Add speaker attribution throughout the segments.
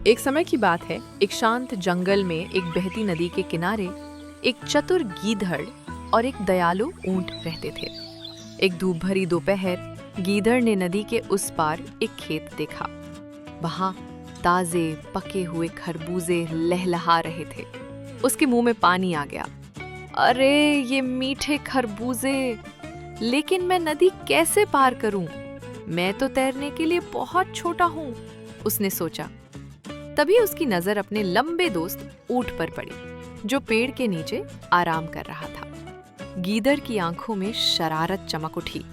Speaker 1: एक समय की बात है, एक शांत जंगल में एक बहती नदी के किनारे एक चतुर गीदड़ और एक दयालु ऊंट रहते थे। एक धूप भरी दोपहर गीदड़ ने नदी के उस पार एक खेत देखा। वहां ताजे पके हुए खरबूजे लहलहा रहे थे। उसके मुंह में पानी आ गया। अरे ये मीठे खरबूजे, लेकिन मैं नदी कैसे पार करूं? मैं तो तैरने के लिए बहुत छोटा हूं, उसने सोचा। तभी उसकी नजर अपने लंबे दोस्त ऊंट पर पड़ी, जो पेड़ के नीचे आराम कर रहा था। गीदड़ की आंखों में शरारत चमक उठी।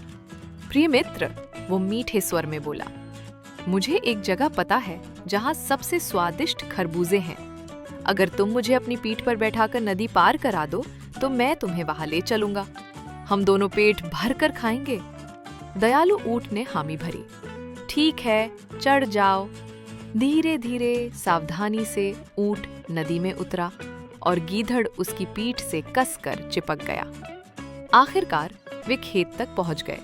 Speaker 1: प्रिय मित्र, वो मीठे स्वर में बोला, मुझे एक जगह पता है जहां सबसे स्वादिष्ट खरबूजे हैं। अगर तुम मुझे अपनी पीठ पर बैठाकर नदी पार करा दो तो मैं तुम्हें वहां ले चलूंगा। हम दोनों पेट भर कर खाएंगे। दयालु ऊंट ने हामी भरी। ठीक है, चढ़ जाओ। धीरे धीरे सावधानी से ऊंट नदी में उतरा और गीदड़ उसकी पीठ से कसकर चिपक गया। आखिरकार वे खेत तक पहुंच गए।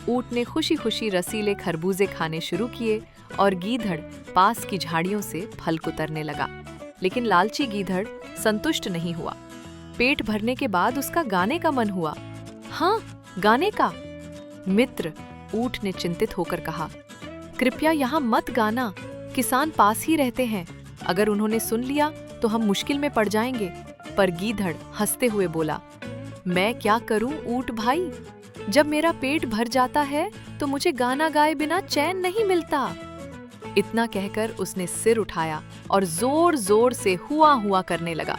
Speaker 1: ऊंट ने खुशी खुशी रसीले खरबूजे खाने शुरू किए और गीदड़ पास की झाड़ियों से फल कुतरने लगा। लेकिन लालची गीदड़ संतुष्ट नहीं हुआ। पेट भरने के बाद उसका गाने का मन हुआ। हाँ, गाने का। मित्र, ऊंट ने चिंतित होकर कहा, कृपया यहाँ मत गाना। किसान पास ही रहते हैं। अगर उन्होंने सुन लिया तो हम मुश्किल में पड़ जाएंगे। पर गीदड़ हंसते हुए बोला, मैं क्या करूं ऊंट भाई? जब मेरा पेट भर जाता है तो मुझे गाना गाए बिना चैन नहीं मिलता। इतना कहकर उसने सिर उठाया और जोर जोर से हुआ हुआ करने लगा।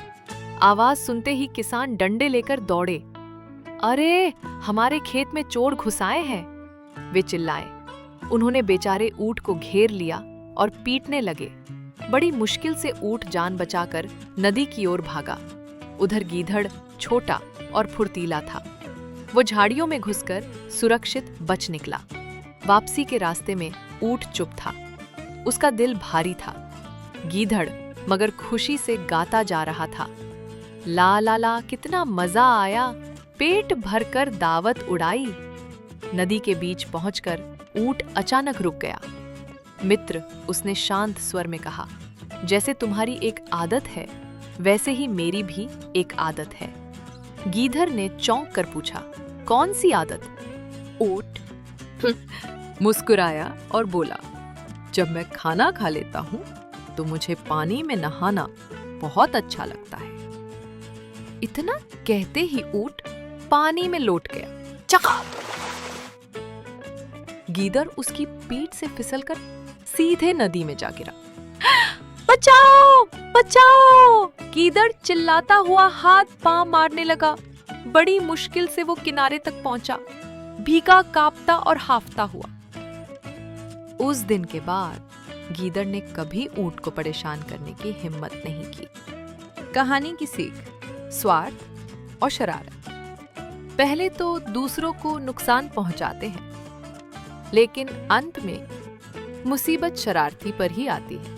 Speaker 1: आवाज सुनते ही किसान डंडे लेकर दौड़े। अरे, हमारे खेत में चोर घुस आए हैं, वे चिल्लाए। उन्होंने बेचारे ऊंट को घेर लिया और पीटने लगे। बड़ी मुश्किल से ऊंट जान बचाकर नदी की ओर भागा। उधर गीदड़ छोटा और फुर्तीला था। वो झाड़ियों में घुसकर सुरक्षित बच निकला। वापसी के रास्ते में ऊंट चुप था। उसका दिल भारी था। गीदड़ मगर खुशी से गाता जा रहा था। ला ला ला, कितना मजा आया, पेट भरकर दावत उड़ाई। नदी के बीच पहुंचकर ऊंट अचानक रुक गया। मित्र, उसने शांत स्वर में कहा, जैसे तुम्हारी एक आदत है वैसे ही मेरी भी एक आदत है। गीदड़ ने चौंक कर पूछा, कौन सी आदत? ऊंट मुस्कुराया और बोला, जब मैं खाना खा लेता हूं तो मुझे पानी में नहाना बहुत अच्छा लगता है। इतना कहते ही ऊंट पानी में लौट गया। चका! गीदड़ उसकी पीठ से फिसलकर सीधे नदी में जा गिरा। बचाओ, बचाओ! गीदड़ चिल्लाता हुआ हाथ पांव मारने लगा। बड़ी मुश्किल से वो किनारे तक पहुंचा, भीगा, कांपता और हांफता हुआ। उस दिन के बाद गीदड़ ने कभी ऊंट को परेशान करने की हिम्मत नहीं की। कहानी की सीख, स्वार्थ और शरारत। पहले तो दूसरों को नुकसान पहुंचाते हैं, लेकिन अंत में मुसीबत शरारती पर ही आती है।